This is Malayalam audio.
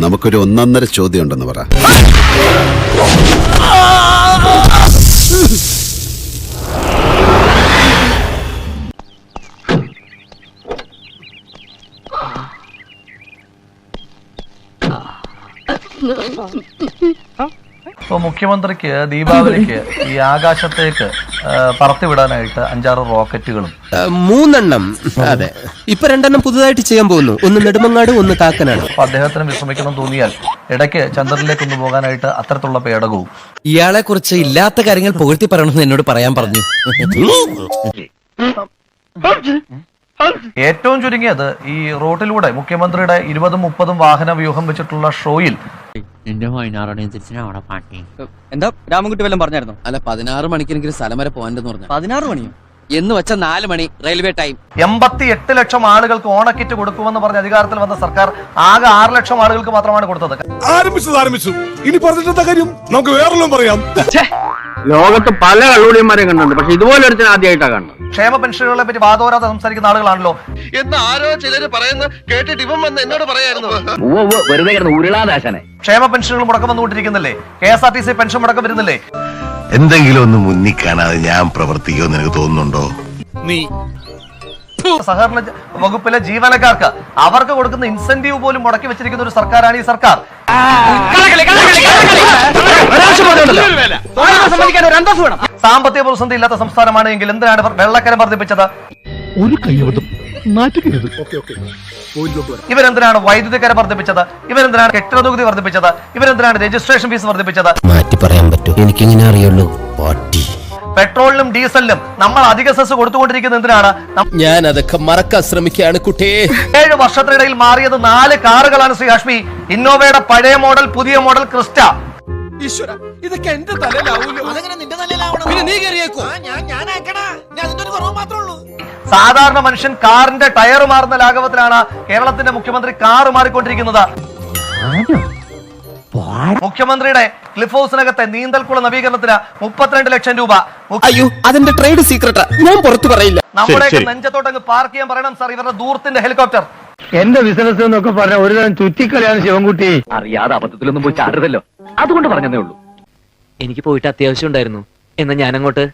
നമുക്കൊരു ഒന്നൊന്നര ചോദ്യം ഉണ്ടെന്ന് പറ. ഇപ്പോൾ മുഖ്യമന്ത്രിക്ക് ദീപാവലിക്ക് ഈ ആകാശത്തേക്ക് പറത്തിവിടാനായിട്ട് 5-6 റോക്കറ്റുകളും 3 അതെ ഇപ്പൊ 2 പുതുതായിട്ട് ചെയ്യാൻ പോകുന്നു. ഒന്ന് നെടുമങ്ങാട്, ഒന്ന് കാക്കനാട്. അപ്പൊ അദ്ദേഹത്തിന് വിശ്രമിക്കണം തോന്നിയാൽ ഇടയ്ക്ക് ചന്ദ്രനിലേക്ക് ഒന്ന് പോകാനായിട്ട് അത്തരത്തിലുള്ള പേടകവും. ഇയാളെ കുറിച്ച് ഇല്ലാത്ത കാര്യങ്ങൾ പുകഴ്ത്തി പറയണമെന്ന് എന്നോട് പറയാൻ പറഞ്ഞു. ഏറ്റവും ചുരുങ്ങിയത് ഈ റോട്ടിലൂടെ മുഖ്യമന്ത്രിയുടെ 20-30 വാഹന വ്യൂഹം വെച്ചിട്ടുള്ള ഷോയിൽ എന്താ രാമൻകുട്ടി വല്ലതും പറഞ്ഞായിരുന്നു? അല്ല 16 മണിക്കെങ്കിലും സ്ഥലം വരെ പോകാനെന്ന് പറഞ്ഞു. 16 മണിയോ എന്ന് വെച്ച 4 മണി റെയിൽവേ ടൈം. 88 ലക്ഷം ആളുകൾക്ക് ഓണക്കിറ്റ് കൊടുക്കുമെന്ന് പറഞ്ഞ് അധികാരത്തിൽ വന്ന സർക്കാർ ആകെ 6 ലക്ഷം ആളുകൾക്ക് മാത്രമാണ് കൊടുത്തത്. ആരംഭിച്ചു ഇനി പറഞ്ഞിട്ട കാര്യം നമുക്ക് വേറെല്ലാം പറയാം. ലോകത്ത് പല കള്ളുടിയന്മാരെയും കണ്ടിട്ടുണ്ട്, പക്ഷെ ഇതുപോലെ ഒരുത്തിന് ആദ്യമായിട്ടാണ് കാണുന്നത്. ക്ഷേമ പെൻഷനുകളെ പറ്റി വാദോരാതെ സംസാരിക്കുന്ന ആളുകളാണല്ലോ. എന്ന് ആരോ ചിലര് പറയുന്ന കേട്ടിട്ട് ഇവൻ വന്ന് എന്നോട് പറയായിരുന്നു. വെറുതെ ഉരുളാദാശനെ ക്ഷേമ പെൻഷനുകൾ മുടക്കം വന്നുകൊണ്ടിരിക്കുന്നില്ലേ? KSRTC പെൻഷൻ മുടക്കം വരുന്നില്ലേ? എന്തെങ്കിലും ഒന്ന് മുന്നിൽ കാണാതെ ഞാൻ പ്രവർത്തിക്കുമെന്ന് എനിക്ക് തോന്നുന്നുണ്ടോ? സഹകരണ വകുപ്പിലെ ജീവനക്കാർക്ക് അവർക്ക് കൊടുക്കുന്ന ഇൻസെന്റീവ് പോലും മുടക്കി വെച്ചിരിക്കുന്ന ഒരു സർക്കാരാണ് ഈ സർക്കാർ. സാമ്പത്തിക പ്രതിസന്ധി ഇല്ലാത്ത സംസ്ഥാനമാണ് എങ്കിൽ എന്തിനാണ് വെള്ളക്കരം വർദ്ധിപ്പിച്ചത്? ഇവരെന്തിനാണ് വൈദ്യുതി കരം വർദ്ധിപ്പിച്ചത്? ഇവരെന്തിനാണ് കെട്ടിട നികുതി വർദ്ധിപ്പിച്ചത്? ഇവരെന്തിനാണ് രജിസ്ട്രേഷൻ ഫീസ് വർദ്ധിപ്പിച്ചത്? മാറ്റി പറയാൻ പറ്റും, എനിക്കിങ്ങനെ അറിയുള്ളൂ. പെട്രോളിനും ഡീസലിനും നമ്മൾ അധിക സെസ് കൊടുത്തുകൊണ്ടിരിക്കുന്നത് എന്തിനാണ്? ഞാൻ അതൊക്കെ മറക്കാൻ ശ്രമിക്കുകയാണ് കുട്ടിയെ. 7 വർഷത്തിനിടയിൽ മാറിയത് 4 കാറുകളാണ് ശ്രീ ഹാഷ്മി. ഇന്നോവയുടെ പഴയ മോഡൽ, പുതിയ മോഡൽ ക്രിസ്റ്റ. ഈശ്വര, ഇതൊക്കെ എന്റെ തലയിലാവൂലോ? പിന്നെ നീ കയറിയേക്കോ? സാധാരണ മനുഷ്യൻ കാറിന്റെ ടയർ മാറുന്ന ലാഘവത്തിലാണ് കേരളത്തിന്റെ മുഖ്യമന്ത്രി കാറ് മാറിക്കൊണ്ടിരിക്കുന്നത്. മുഖ്യമന്ത്രിയുടെ ക്ലിഫ് ഹൗസിനകത്തെ നീന്തൽക്കുള നവീകരണത്തിന് 32 ലക്ഷം രൂപ. അയ്യോ, അതിന്റെ ട്രേഡ് സീക്രട്ടാ, ഞാൻ പുറത്തു പറയില്ല. നമ്മുടെ നെഞ്ചത്തോട്ടങ്ങ് പാർക്ക് ചെയ്യാൻ പറയണം സാർ ഇവരുടെ ദൂരത്തിന്റെ ഹെലികോപ്റ്റർ. എന്റെ ബിസിനസ് എന്നൊക്കെ പറഞ്ഞ ഒരു തരം ചുറ്റിക്കളിയാണ് ശിവൻകുട്ടി. അറിയാതെ അബദ്ധത്തിലൊന്നും പോയി ചാടരുതല്ലോ, അതുകൊണ്ട് പറഞ്ഞതേ ഉള്ളൂ. എനിക്ക് പോയിട്ട് അത്യാവശ്യം ഉണ്ടായിരുന്നു. എന്നാ ഞാനങ്ങോട്ട്